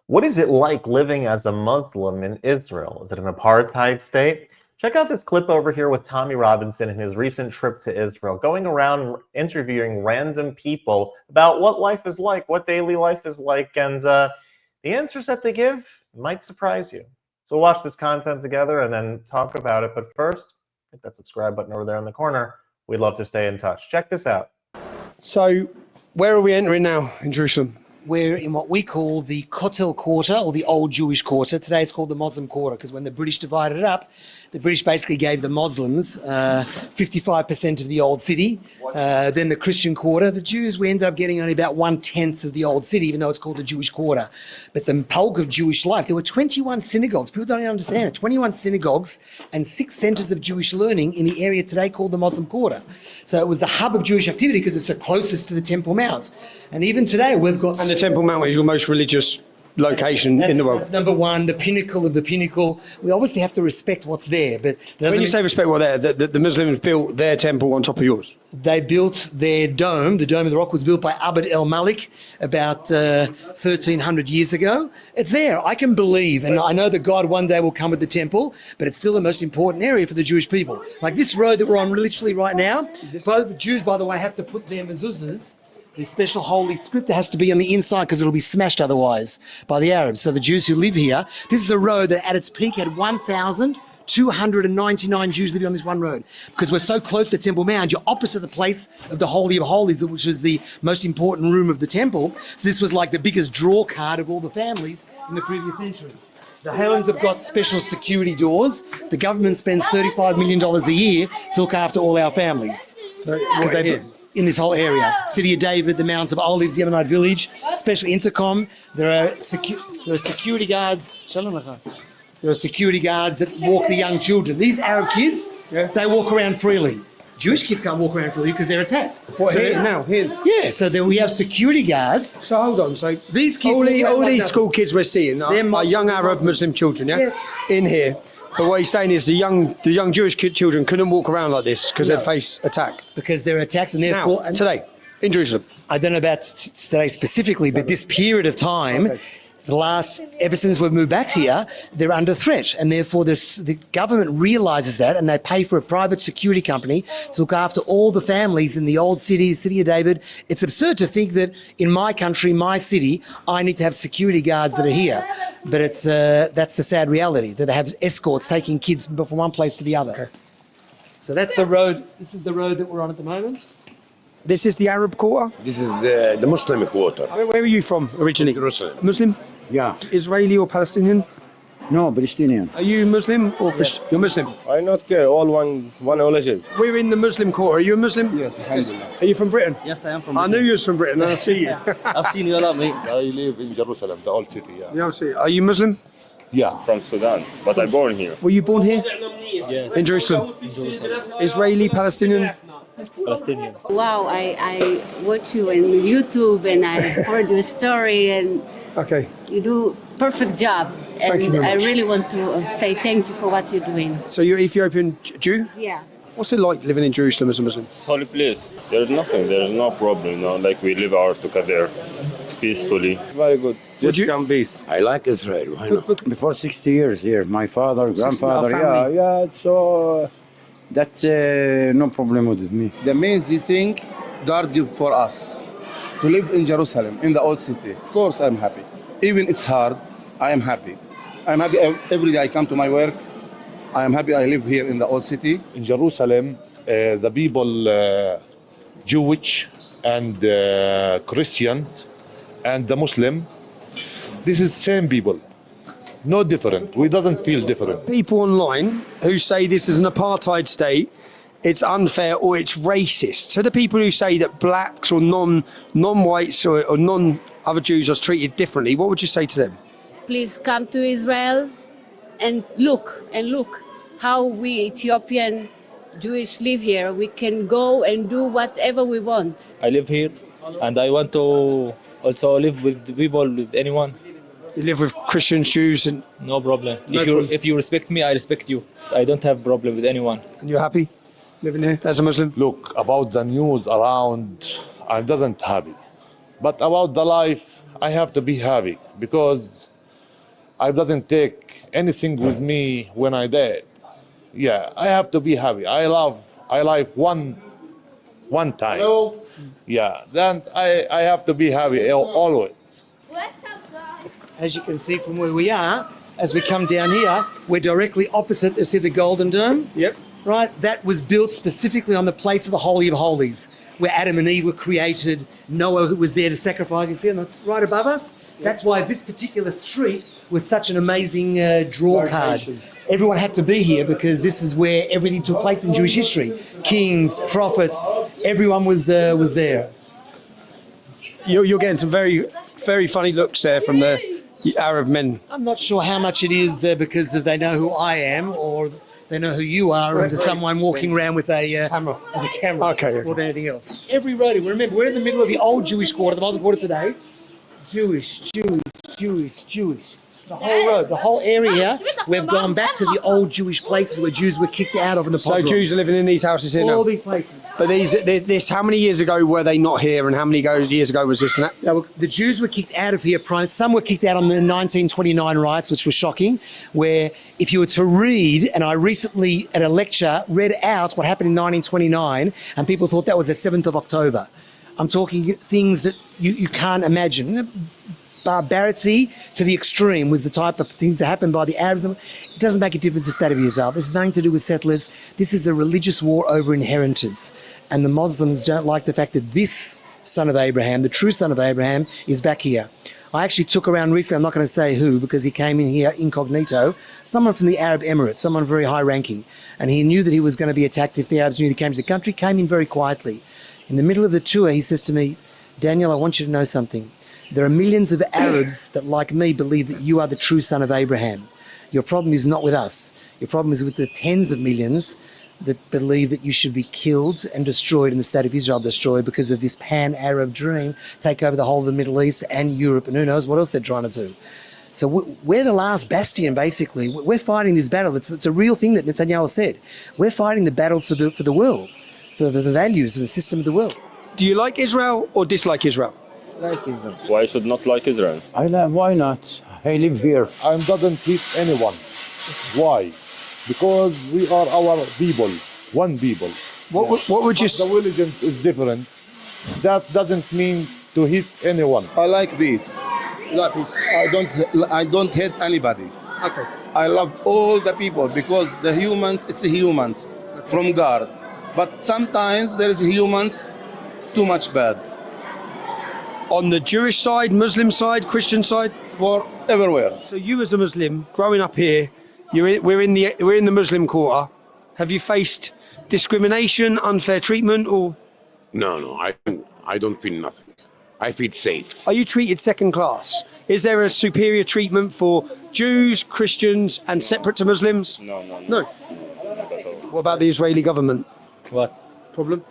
What is it like living as a Muslim in Israel? Is it an apartheid state? Check out this clip over here with Tommy Robinson in his recent trip to Israel, going around interviewing random people about what life is like, what daily life is like, and the answers that they give might surprise you. So we'll watch this content together and then talk about it. But first, hit that subscribe button over there in the corner. We'd love to stay in touch. Check this out. So, where are we entering now in Jerusalem? We're in what we call the Kotel Quarter, or the Old Jewish Quarter. Today it's called the Muslim Quarter, because when the British divided it up, the British basically gave the Muslims 55% of the old city, then the Christian Quarter. The Jews, we ended up getting only about 1/10 of the old city, even though it's called the Jewish Quarter. But the bulk of Jewish life, there were 21 synagogues. People don't even understand it. 21 synagogues and 6 centers of Jewish learning in the area today called the Muslim Quarter. So it was the hub of Jewish activity because it's the closest to the Temple Mount. And even today we've got... And the Temple Mount is your most religious location in the world. That's number one, the pinnacle of the pinnacle. We obviously have to respect what's there. But when you say respect what's there, the Muslims built their temple on top of yours? They built their dome. The Dome of the Rock was built by Abd el-Malik about 1,300 years ago. It's there. I can believe, and I know that God one day will come with the temple, but it's still the most important area for the Jewish people. Like this road that we're on literally right now, both Jews, by the way, have to put their mezuzahs. This special holy scripture has to be on the inside because it'll be smashed otherwise by the Arabs. So the Jews who live here, this is a road that at its peak had 1,299 Jews living on this one road. Because we're so close to Temple Mount, you're opposite the place of the Holy of Holies, which is the most important room of the temple. So this was like the biggest draw card of all the families in the previous century. The Harems have got special security doors. The government spends $35 million a year to look after all our families. Because they in this whole area. City of David, the Mountains of Olives, Yemenite village, special intercom. There are security guards. There are security guards that walk the young children. These Arab kids, they walk around freely. Jewish kids can't walk around freely because they're attacked. What, so here now? Here? Yeah, so then we have security guards. So hold on, so these kids all these school kids we're seeing are young Arab Muslim children, yeah? Yes. In here. But what he's saying is the young Jewish children couldn't walk around like this because they'd face attack. Because they're attacks and therefore... Now, today, in Jerusalem. I don't know about today specifically, but this period of time, ever since we've moved back here, they're under threat. And therefore the government realises that and they pay for a private security company to look after all the families in the old city, City of David. It's absurd to think that in my country, my city, I need to have security guards that are here. But it's that's the sad reality, that they have escorts taking kids from one place to the other. Okay. So that's the road. This is the road that we're on at the moment. This is the Arab quarter? This is the Muslim quarter. Where are you from originally? Jerusalem. Muslim? Yeah. Israeli or Palestinian? No, Palestinian. Are you Muslim or Christian? You're Muslim? I not care, all one religions. We're in the Muslim quarter. Are you a Muslim? Yes, alhamdulillah. Are you from Britain? Yes, I am from I knew you was from Britain, and I see you. I've seen you a lot, mate. I live in Jerusalem, the old city, yeah. Yeah, I see. Are you Muslim? Yeah, from Sudan, but I born here. Were you born here? Yes. In Jerusalem? Israeli, Palestinian? Palestinian. Wow, I watch you on YouTube and I heard your story and Okay. you do perfect job. Thank you And very I much. really want to say thank you for what you're doing. So you're Ethiopian Jew? Yeah. What's it like living in Jerusalem as a Muslim? It's a holy place. There's nothing. There's no problem. Like we live ours together peacefully. Very good. Just you- come peace. I like Israel, why not? Before 60 years here, my father, grandfather, family. yeah, so that's no problem with me. The amazing thing God give for us to live in Jerusalem, in the old city. Of course, I'm happy. Even it's hard, I am happy. I'm happy every day I come to my work. I am happy I live here in the old city. In Jerusalem, the people, Jewish and Christian and the Muslim, this is same people. No different. We doesn't feel different. People online who say this is an apartheid state, it's unfair or it's racist. So the people who say that blacks or non-whites or non-other Jews are treated differently, what would you say to them? Please come to Israel and look how we Ethiopian Jewish live here. We can go and do whatever we want. I live here and I want to also live with the people, with anyone. You live with Christians, Jews, and No problem. No problem. If you respect me, I respect you. I don't have problem with anyone. you're happy living here as a Muslim? Look, about the news around, I doesn't happy. But about the life, I have to be happy because I doesn't take anything with me when I dead. Yeah, I have to be happy. I live one time. Hello. Yeah, then I have to be happy always. As you can see from where we are, as we come down here, we're directly opposite, you see the Golden Dome? Yep. Right, that was built specifically on the place of the Holy of Holies, where Adam and Eve were created. Noah was there to sacrifice. You see, and that's right above us. That's why this particular street was such an amazing draw card. Everyone had to be here because this is where everything took place in Jewish history. Kings, prophets, everyone was there. You're getting some very, very funny looks there from the Arab men. I'm not sure how much it is because of they know who I am or they know who you are, and to someone walking around with a camera, Okay. more than anything else. Every road, remember, we're in the middle of the old Jewish quarter, the Muslim quarter today. Jewish. The whole road, the whole area, we've gone back to the old Jewish places where Jews were kicked out of in the pogroms. So Jews are living in these houses here now? All these places. But this, how many years ago were they not here, and how many years ago was this and that? The Jews were kicked out of here. Some were kicked out on the 1929 riots, which was shocking, where if you were to read, and I recently at a lecture read out what happened in 1929, and people thought that was the 7th of October. I'm talking things that you can't imagine. Barbarity to the extreme was the type of things that happened by the Arabs. It doesn't make a difference to the state of Israel. There's nothing to do with settlers. This is a religious war over inheritance. And the Muslims don't like the fact that this son of Abraham, the true son of Abraham, is back here. I actually took around recently, I'm not going to say who, because he came in here incognito, someone from the Arab Emirates, someone very high ranking. And he knew that he was going to be attacked if the Arabs knew he came to the country, came in very quietly. In the middle of the tour, he says to me, Daniel, I want you to know something. There are millions of Arabs that, like me, believe that you are the true son of Abraham. Your problem is not with us. Your problem is with the tens of millions that believe that you should be killed and destroyed and the state of Israel destroyed because of this pan-Arab dream, take over the whole of the Middle East and Europe and who knows what else they're trying to do. So we're the last bastion, basically. We're fighting this battle. It's a real thing that Netanyahu said. We're fighting the battle for the world, for the values of the system of the world. Do you like Israel or dislike Israel? Like Israel. Why should not like Israel? Why not? I live here. I doesn't hate anyone. Why? Because we are our people, one people. What would you The religion is different. That doesn't mean to hate anyone. I like peace. You like peace? I don't hate anybody. Okay. I love all the people because the humans, it's humans from God. But sometimes there is humans too much bad. On the Jewish side, Muslim side, Christian side? For everywhere. So you as a Muslim, growing up here, we're in the Muslim quarter. Have you faced discrimination, unfair treatment, or? No, I don't feel nothing. I feel safe. Are you treated second class? Is there a superior treatment for Jews, Christians, and separate to Muslims? No. What about the Israeli government? What? Problem?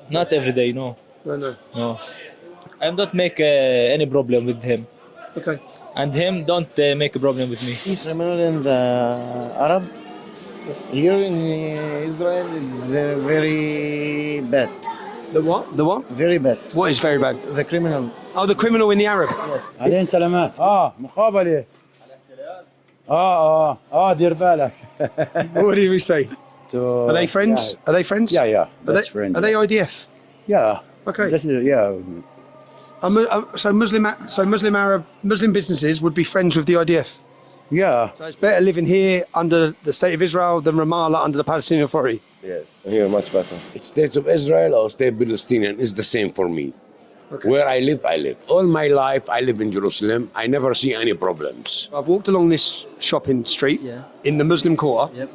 Not every day, no. No. I don't make any problem with him. Okay. And him don't make a problem with me. Criminal in the Arab. Here in Israel, it's very bad. The what? The what? Very bad. What is very bad? The criminal. Oh, the criminal in the Arab. Yes. علينا سلامات مقابلة دير بالك. What do we say? Are they friends? Yeah. Are they friends? Yeah, that's friends. Are they IDF? Yeah. Okay. This is, yeah. So Muslim businesses would be friends with the IDF. Yeah. So it's better living here under the state of Israel than Ramallah under the Palestinian Authority. Yes, here much better. State of Israel or state Palestinian is the same for me. Okay. Where I live. All my life, I live in Jerusalem. I never see any problems. I've walked along this shopping street in the Muslim quarter. Yep.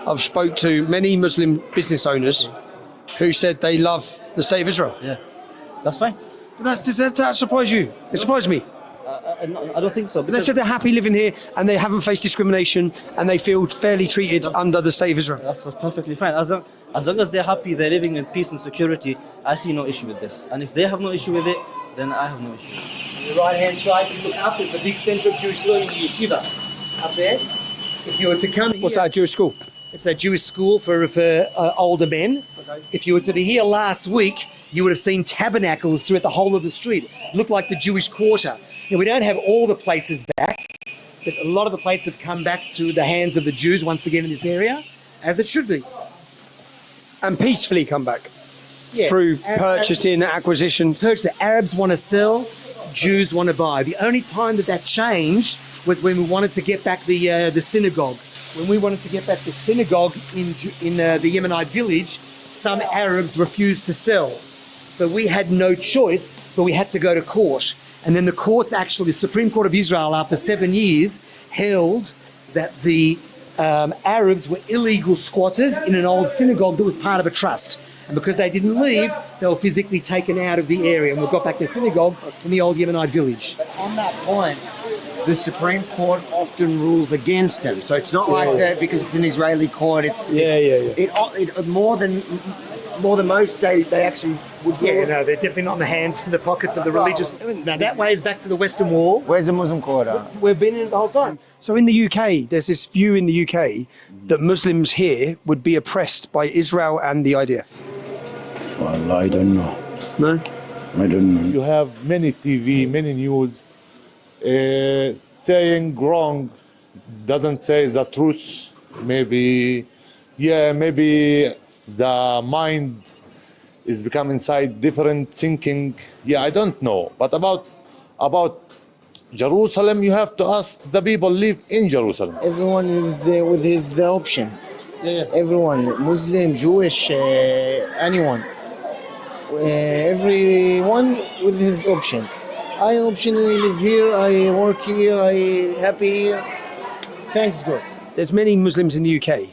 I've spoke to many Muslim business owners who said they love the state of Israel. Yeah. That's fine. But that surprised you? It surprised me. I don't think so. But they said they're happy living here and they haven't faced discrimination and they feel fairly treated under the state of Israel. That's perfectly fine. As long as they're happy, they're living in peace and security, I see no issue with this. And if they have no issue with it, then I have no issue. On the right-hand side, if you look up, there's a big centre of Jewish learning, yeshiva, up there. If you were to come here... What's that, a Jewish school? It's a Jewish school for older men. Okay. If you were to be here last week, you would have seen tabernacles throughout the whole of the street. It looked like the Jewish quarter. Now, we don't have all the places back, that a lot of the places have come back to the hands of the Jews once again in this area, as it should be. And peacefully come back Yeah. through purchasing, acquisition. The Arabs want to sell, Jews want to buy. The only time that changed was when we wanted to get back the synagogue. When we wanted to get back the synagogue in the Yemenite village, some Arabs refused to sell. So we had no choice, but we had to go to court. And then the courts actually, the Supreme Court of Israel, after 7 years, held that the Arabs were illegal squatters in an old synagogue that was part of a trust. And because they didn't leave, they were physically taken out of the area. And we got back the synagogue in the old Yemenite village. But on that point, the Supreme Court often rules against them. So it's not like that because it's an Israeli court. More than most, they actually would rule. Yeah, no, they're definitely not in the hands and the pockets of the religious. Now that way is back to the Western Wall. Where's the Muslim quarter? We've been in it the whole time. So in the UK, there's this view in the UK that Muslims here would be oppressed by Israel and the IDF. Well, I don't know. No? I don't know. You have many TV, many news saying wrong, doesn't say the truth. Maybe the mind is becoming inside different thinking. Yeah, I don't know. But about Jerusalem, you have to ask the people live in Jerusalem. Everyone is with the option. Yeah. Everyone, Muslim, Jewish, anyone. Everyone with his option. I optionally live here, I work here, I happy here. Thanks God. There's many Muslims in the UK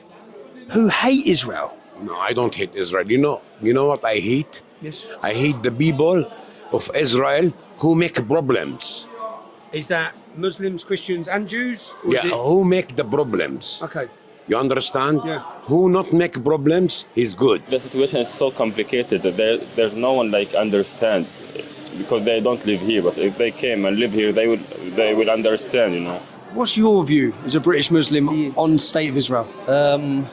who hate Israel. No, I don't hate Israel. You know what I hate? Yes. I hate the people of Israel who make problems. Is that Muslims, Christians and Jews? Or is Yeah, it- who make the problems? Okay. You understand? Yeah. Who not make problems, he's good. The situation is so complicated that there's no one like understand, because they don't live here. But if they came and live here, they will understand, you know. What's your view as a British Muslim on the state of Israel?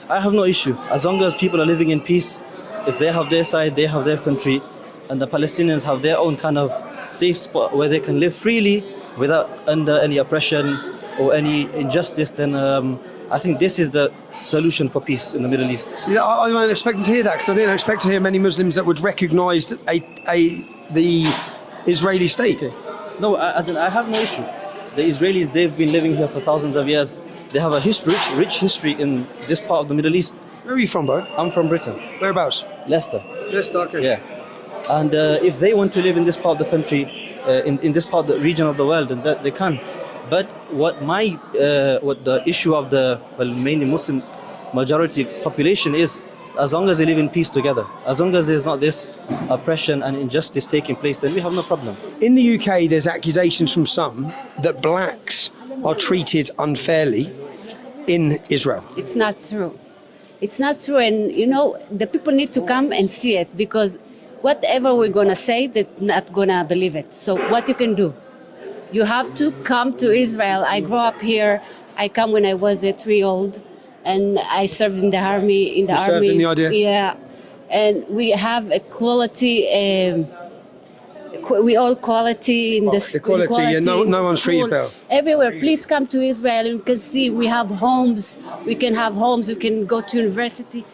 I have no issue. As long as people are living in peace, if they have their side, they have their country, and the Palestinians have their own kind of safe spot where they can live freely without under any oppression or any injustice, then I think this is the solution for peace in the Middle East. See, I wasn't expecting to hear that because I didn't expect to hear many Muslims that would recognise the Israeli state. Okay. No, as in, I have no issue. The Israelis, they've been living here for thousands of years. They have a rich history in this part of the Middle East. Where are you from, bro? I'm from Britain. Whereabouts? Leicester. Leicester, okay. Yeah. And if they want to live in this part of the country, in this part of the region of the world, then they can. But what the issue of the mainly Muslim majority population is, as long as they live in peace together, as long as there's not this oppression and injustice taking place, then we have no problem. In the UK, there's accusations from some that blacks are treated unfairly in Israel. It's not true. It's not true. And, you know, the people need to come and see it, because whatever we're going to say, they're not going to believe it. So what you can do? You have to come to Israel. I grew up here. I come when I was a 3-year-old, and I served in the army. You served in the IDF? Yeah. And we have equality. We all quality in the school. Equality, yeah, no one's treated better. Everywhere. Please come to Israel. You can see we have homes. We can have homes. We can go to university.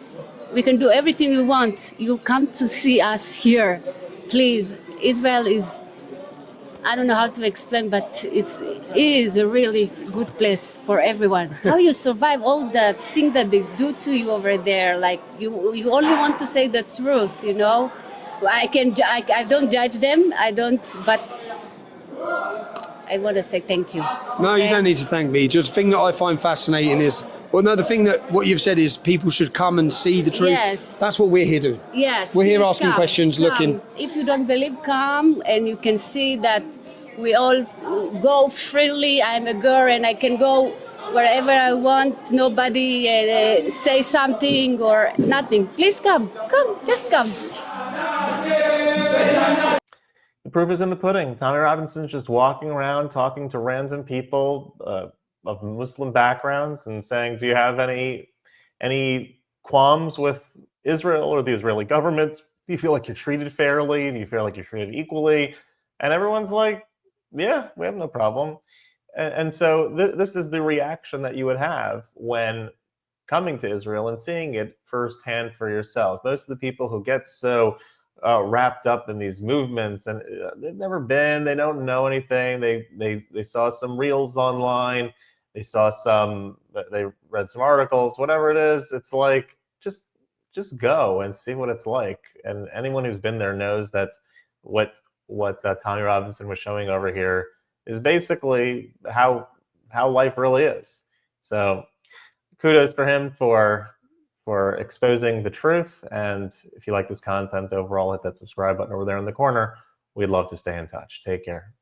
We can do everything we want. You come to see us here. Please. Israel is, I don't know how to explain, but it is a really good place for everyone. How you survive all the things that they do to you over there, like you only want to say the truth, you know. I don't judge them, but I want to say thank you. No, okay? you don't need to thank me. Just the thing that I find fascinating is, well, no, the thing that what you've said is people should come and see the truth. Yes. That's what we're here doing. Yes. We're here please asking come, questions, come. looking. If you don't believe, come, and you can see that we all go freely. I'm a girl and I can go wherever I want. Nobody say something or nothing. Please come, just come. The proof is in the pudding. Tommy Robinson's just walking around talking to random people of Muslim backgrounds and saying, do you have any qualms with Israel or the Israeli government? Do you feel like you're treated fairly? Do you feel like you're treated equally? And everyone's like, yeah, we have no problem. And so this is the reaction that you would have when coming to Israel and seeing it firsthand for yourself. Most of the people who get so wrapped up in these movements, and they've never been, they don't know anything. They saw some reels online, they read some articles, whatever it is. It's like, just go and see what it's like. And anyone who's been there knows that what Tommy Robinson was showing over here is basically how life really is. So kudos for him for exposing the truth. And if you like this content overall, hit that subscribe button over there in the corner. We'd love to stay in touch. Take care.